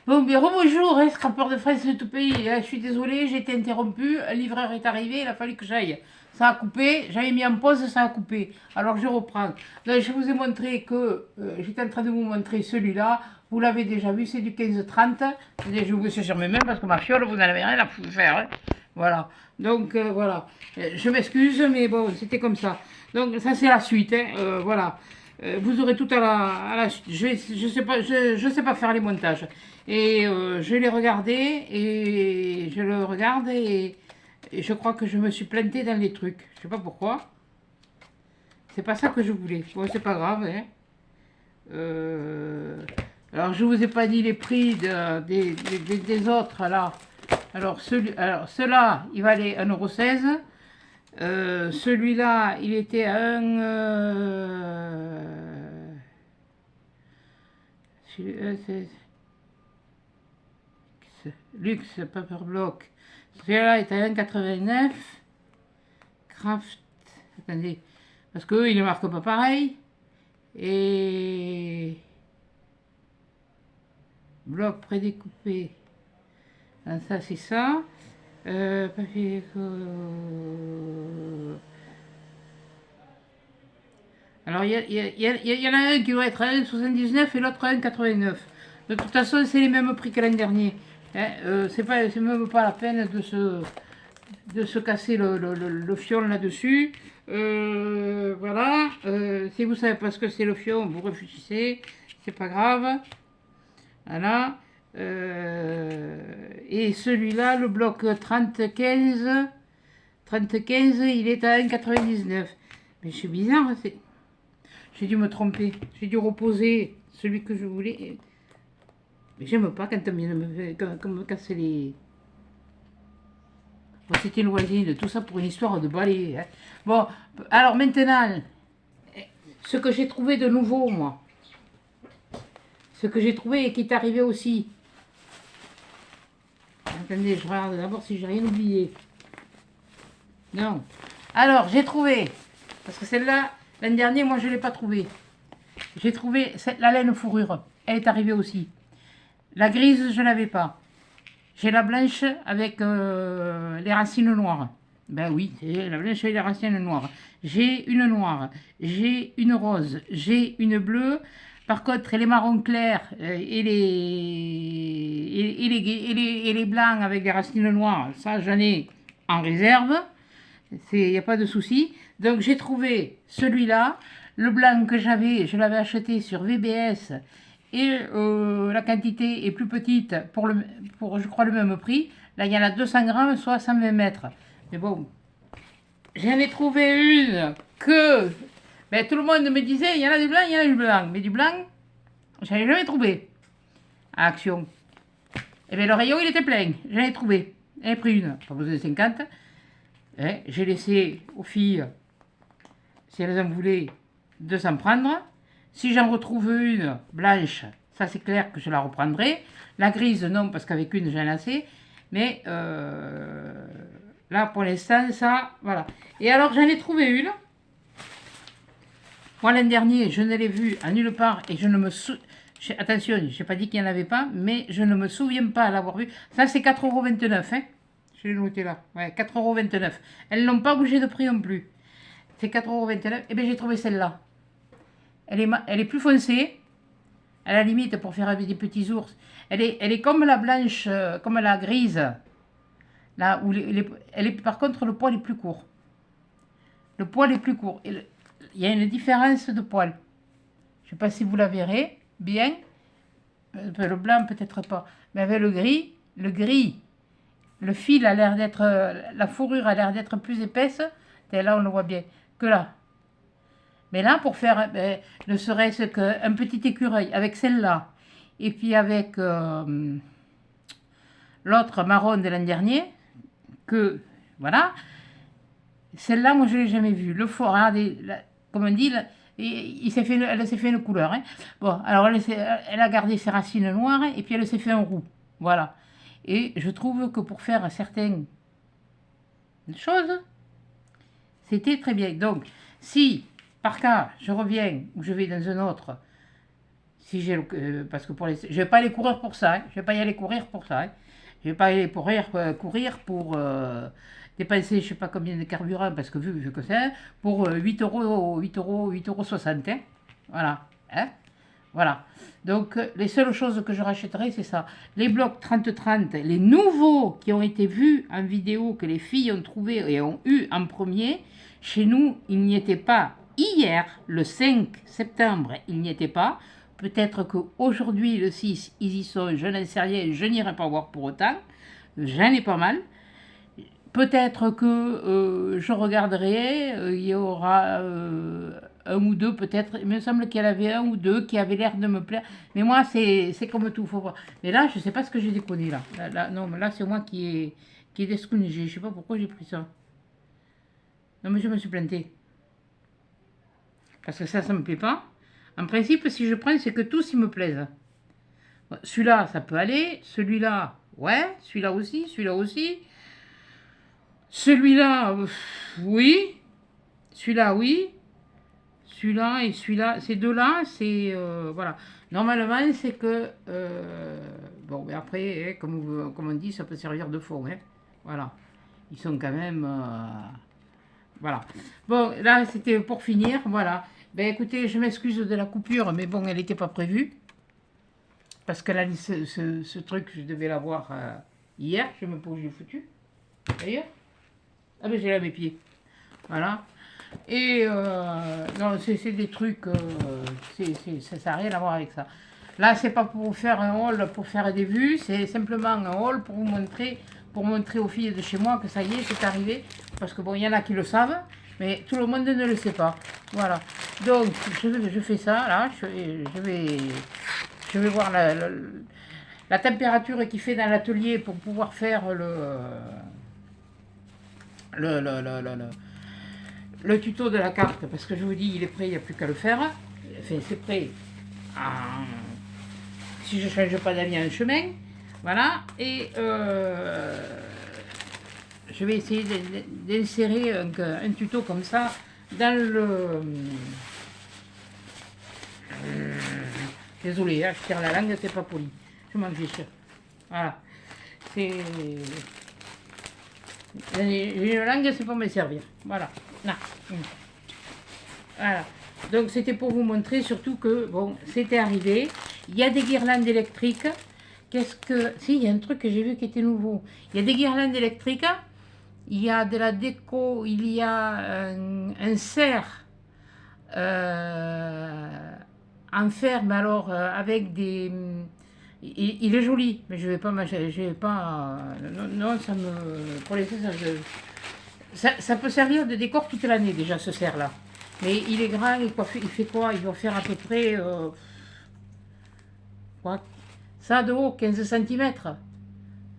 Bon, bien rebonjour, hein, scrapeur de fraises de tout pays. Je suis désolée, j'ai été interrompue. Un livreur est arrivé, il a fallu que j'aille. Ça a coupé, j'avais mis en pause, ça a coupé. Alors je reprends. Donc, je vous ai montré que j'étais en train de vous montrer celui-là. Vous l'avez déjà vu, c'est du 15-30. Je vous sur mes mains parce que ma fiole, vous n'en avez rien à faire. Hein. Voilà. Donc voilà. Je m'excuse, mais bon, c'était comme ça. Donc ça, c'est la suite. Hein. Voilà. Vous aurez tout à la suite. Je sais pas faire les montages. Et je l'ai regardé et je le regarde et je crois que je me suis plantée dans les trucs. Je sais pas pourquoi. C'est pas ça que je voulais. Bon, c'est pas grave. Hein. Alors, je vous ai pas dit les prix des autres là. Alors, ceux-là, il valait 1,16 €. Celui-là, il était à 1. Luxe Paper Block. Celui-là est à 1,89. Craft. Attendez. Parce qu'eux, ils ne marquent pas pareil. Et. Bloc prédécoupé. Ah, ça, c'est ça. Papier. Alors, il y en a un qui doit être à 1,79 et l'autre à 1,89. De toute façon, c'est les mêmes prix que l'année dernière. Hein, c'est même pas la peine de se casser le fion là-dessus. Voilà. Si vous savez pas ce que c'est le fion, vous réfléchissez. C'est pas grave. Voilà. Et celui-là, le bloc 30-15, il est à 1,99. Mais c'est bizarre, j'ai dû me tromper. J'ai dû reposer celui que je voulais. Mais j'aime pas quand on vient me casser les. Bon, c'était une voisine, tout ça pour une histoire de balai. Hein. Bon, alors maintenant, ce que j'ai trouvé de nouveau, moi. Ce que j'ai trouvé et qui est arrivé aussi. Attendez, je regarde d'abord si j'ai rien oublié. Non. Alors, j'ai trouvé. Parce que celle-là, l'année dernière, moi, je ne l'ai pas trouvée. J'ai trouvé la laine fourrure. Elle est arrivée aussi. La grise, je ne l'avais pas. J'ai la blanche avec les racines noires. Ben oui, c'est la blanche avec les racines noires. J'ai une noire, j'ai une rose, j'ai une bleue. Par contre, les marrons clairs et les blancs avec des racines noires, ça j'en ai en réserve. Il n'y a pas de souci. Donc j'ai trouvé celui-là. Le blanc que j'avais, je l'avais acheté sur VBS et la quantité est plus petite pour, je crois, le même prix. Là, il y en a 200 grammes, soit 120 mètres. Mais bon, j'en ai trouvé une que ben, tout le monde me disait, il y en a du blanc, il y en a du blanc. Mais du blanc, j'en ai jamais trouvé à Action. Et bien le rayon, il était plein. J'en ai trouvé. J'en ai pris une, pas besoin de 50. Hein, j'ai laissé aux filles, si elles en voulaient, de s'en prendre. Si j'en retrouve une blanche, ça c'est clair que je la reprendrai. La grise, non, parce qu'avec une, j'en ai assez. Mais là, pour l'instant, ça, voilà. Et alors, j'en ai trouvé une. Moi, l'an dernier, je ne l'ai vue à nulle part et je ne me souviens. Attention, je n'ai pas dit qu'il n'y en avait pas, mais je ne me souviens pas l'avoir vue. Ça, c'est 4,29 €. Hein. Je l'ai noté là. Ouais, 4,29 €. Elles n'ont pas bougé de prix non plus. C'est 4,29 €. Et bien, j'ai trouvé celle-là. Elle est plus foncée, à la limite pour faire avec des petits ours. Elle est comme la blanche, comme la grise. Là où par contre, le poil est plus court. Le poil est plus court. Il y a une différence de poil. Je ne sais pas si vous la verrez bien. Le blanc, peut-être pas. Mais avec le gris, le fil a l'air d'être. La fourrure a l'air d'être plus épaisse. Et là, on le voit bien. Que là. Mais là, pour faire, ne serait-ce qu'un petit écureuil avec celle-là, et puis avec l'autre marron de l'an dernier, que, voilà, celle-là, moi, je ne l'ai jamais vue. Le fond, regardez, comme on dit, elle s'est fait une couleur. Hein. Bon, alors elle a gardé ses racines noires, et puis elle s'est fait un roux. Voilà. Et je trouve que pour faire certaines choses, c'était très bien. Donc, si par cas, je reviens ou je vais dans un autre, Si j'ai parce que je vais pas aller courir pour ça, hein. Je vais pas y aller courir pour ça, hein. Je vais pas aller courir pour dépenser je sais pas combien de carburant, parce que vu que c'est, pour 8 euros, 8 euros, 60, hein. Voilà, hein. Voilà. Donc, les seules choses que je rachèterai, c'est ça. Les blocs 30-30, les nouveaux qui ont été vus en vidéo, que les filles ont trouvé et ont eu en premier, chez nous, il n'y était pas. Hier, le 5 septembre, il n'y était pas. Peut-être qu'aujourd'hui, le 6, ils y sont, je n'en sais rien, je n'irai pas voir pour autant. J'en ai pas mal. Peut-être que je regarderai, il y aura un ou deux peut-être. Il me semble qu'il y en avait un ou deux qui avaient l'air de me plaire. Mais moi, c'est comme tout, faut voir. Mais là, je ne sais pas ce que j'ai déconné là. Non, mais là, c'est moi qui ai déconné. Je ne sais pas pourquoi j'ai pris ça. Non, mais je me suis plantée. Parce que ça ne me plaît pas. En principe, si je prends, c'est que tous, ils me plaisent. Celui-là, ça peut aller. Celui-là, ouais. Celui-là aussi, celui-là aussi. Celui-là, oui. Celui-là, oui. Celui-là et celui-là. Ces deux-là, c'est... voilà. Normalement, c'est que... bon, mais après, hein, comme on dit, ça peut servir de fond. Hein. Voilà. Ils sont quand même... voilà. Bon, là, c'était pour finir. Voilà. Ben, écoutez, je m'excuse de la coupure, mais bon, elle n'était pas prévue. Parce que là, ce truc, je devais l'avoir hier. Je ne sais même pas où j'ai foutu. D'ailleurs. Ah ben j'ai là mes pieds. Voilà. Et non, c'est des trucs, ça n'a rien à voir avec ça. Là, c'est pas pour faire un haul, pour faire des vues, c'est simplement un haul pour vous montrer aux filles de chez moi que ça y est, c'est arrivé. Parce que bon, il y en a qui le savent, mais tout le monde ne le sait pas. Voilà. Donc, je fais ça, là, je vais voir la température qu'il fait dans l'atelier pour pouvoir faire le tuto de la carte, parce que je vous dis, il est prêt, il n'y a plus qu'à le faire. Enfin, c'est prêt. Si je ne change pas d'avis en chemin. Voilà. Et je vais essayer d'insérer un tuto comme ça dans le... désolé, hein, je tire la langue, c'est pas poli. Je m'en fiche. Voilà. C'est... Une langue, c'est pour me servir. Voilà. Non. Voilà. Donc, c'était pour vous montrer surtout que, bon, c'était arrivé. Il y a des guirlandes électriques. Qu'est-ce que... Si, il y a un truc que j'ai vu qui était nouveau. Il y a des guirlandes électriques. Il y a de la déco. Il y a un cerf en fer, mais alors avec des... Il est joli, mais je vais pas, non, ça me, pour les ça peut servir de décor toute l'année déjà ce cerf là. Mais il est grand, il fait quoi? Il va faire à peu près quoi? Ça de haut, 15 cm.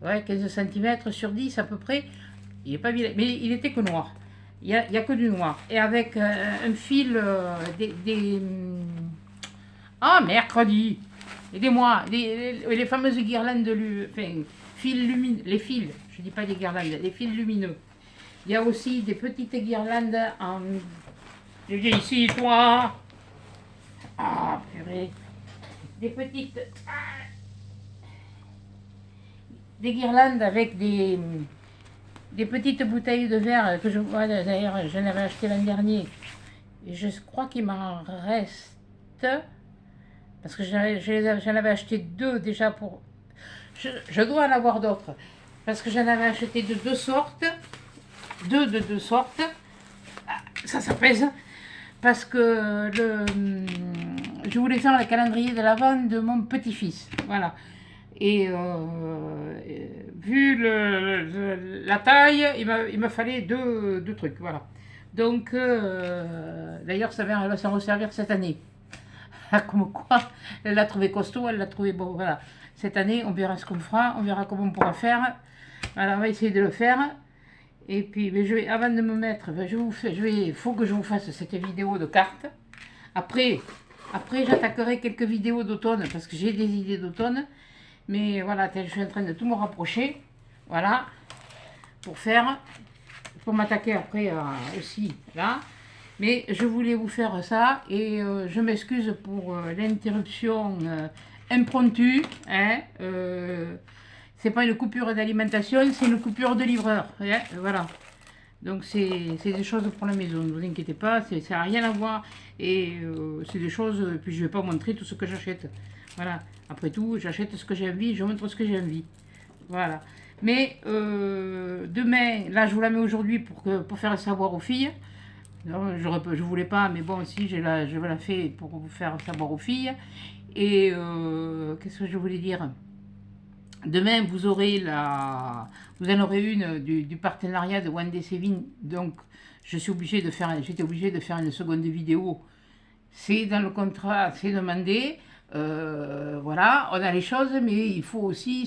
Ouais, 15 cm sur 10 à peu près. Il est pas vilain, mais il était que noir. Il y a que du noir. Et avec un fil Ah, mercredi. Aidez-moi, les fameuses guirlandes fils lumineux, les fils, je dis pas des guirlandes, les fils lumineux. Il y a aussi des petites guirlandes en... Je viens ici, toi. Ah, purée. Des petites... des guirlandes avec des petites bouteilles de verre que je vois, d'ailleurs, j'en avais acheté l'an dernier. Et je crois qu'il m'en reste... Parce que j'en avais acheté deux déjà pour... Je dois en avoir d'autres. Parce que j'en avais acheté de deux sortes. Deux de deux sortes. Ça pèse. Parce que je voulais faire le calendrier de l'Avent de mon petit-fils. Voilà. Et vu la taille, il me fallait deux trucs. Voilà. Donc, d'ailleurs, ça va s'en resservir cette année. Comme quoi, elle l'a trouvé costaud, elle l'a trouvé bon. Voilà. Cette année, on verra ce qu'on fera, on verra comment on pourra faire. Voilà, on va essayer de le faire. Et puis, mais avant de me mettre, il faut que je vous fasse cette vidéo de cartes. Après j'attaquerai quelques vidéos d'automne parce que j'ai des idées d'automne. Mais voilà, je suis en train de tout me rapprocher. Voilà, pour m'attaquer après aussi là. Mais je voulais vous faire ça et je m'excuse pour l'interruption impromptue. Hein, c'est pas une coupure d'alimentation, c'est une coupure de livreur. Hein, voilà. Donc c'est des choses pour la maison, ne vous inquiétez pas, ça n'a rien à voir. Et c'est des choses, puis je ne vais pas montrer tout ce que j'achète. Voilà. Après tout, j'achète ce que j'ai envie, je montre ce que j'ai envie. Voilà. Mais demain, là je vous la mets aujourd'hui pour faire savoir aux filles. Non, je voulais pas, mais bon, si, je la fais pour vous faire savoir aux filles. Et qu'est-ce que je voulais dire? Demain, vous en aurez une du partenariat de One Day Saving. Donc, j'étais obligée de faire une seconde vidéo. C'est dans le contrat, c'est demandé. Voilà, on a les choses, mais il faut aussi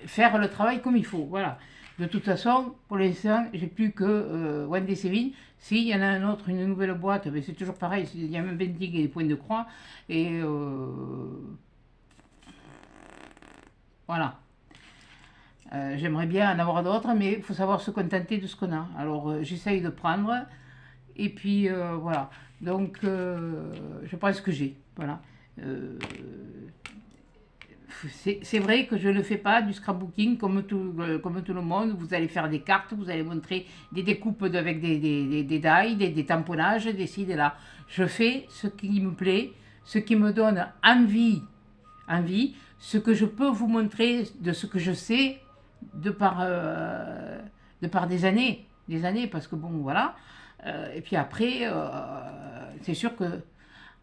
faire le travail comme il faut. Voilà. De toute façon, pour l'instant, j'ai plus que One Day Saving. S'il y en a un autre, une nouvelle boîte, mais c'est toujours pareil. Il y a même Bending et des points de croix. Et voilà. J'aimerais bien en avoir d'autres, mais il faut savoir se contenter de ce qu'on a. Alors, j'essaye de prendre. Et puis, voilà. Donc, je prends ce que j'ai. Voilà. C'est vrai que je ne fais pas du scrapbooking comme tout le monde. Vous allez faire des cartes, vous allez montrer des découpes avec des die, des tamponnages, des ci, des là. Je fais ce qui me plaît, ce qui me donne envie, ce que je peux vous montrer de ce que je sais de par des années, parce que bon, voilà. Et puis après, c'est sûr que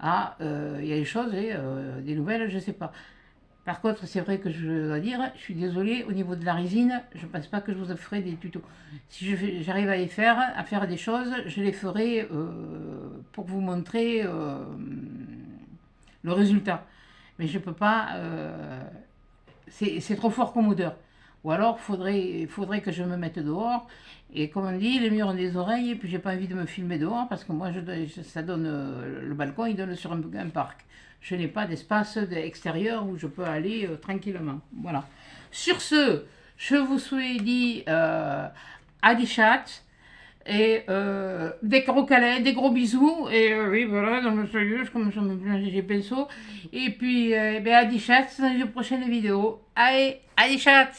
il y a des choses, des nouvelles, je ne sais pas. Par contre, c'est vrai que je dois dire, je suis désolée, au niveau de la résine, je ne pense pas que je vous ferai des tutos. Si j'arrive à faire des choses, je les ferai pour vous montrer le résultat. Mais je ne peux pas, c'est trop fort comme odeur. Ou alors, il faudrait que je me mette dehors. Et comme on dit, les murs ont des oreilles, et puis j'ai pas envie de me filmer dehors, parce que moi, ça donne, le balcon, il donne sur un parc. Je n'ai pas d'espace extérieur où je peux aller tranquillement. Voilà. Sur ce, je vous dis à des chats et des gros câlins, des gros bisous. Et oui, voilà, dans le sérieux, comme j'ai pinceau. Et puis, à des chats dans une prochaine vidéo. Allez, à des chats!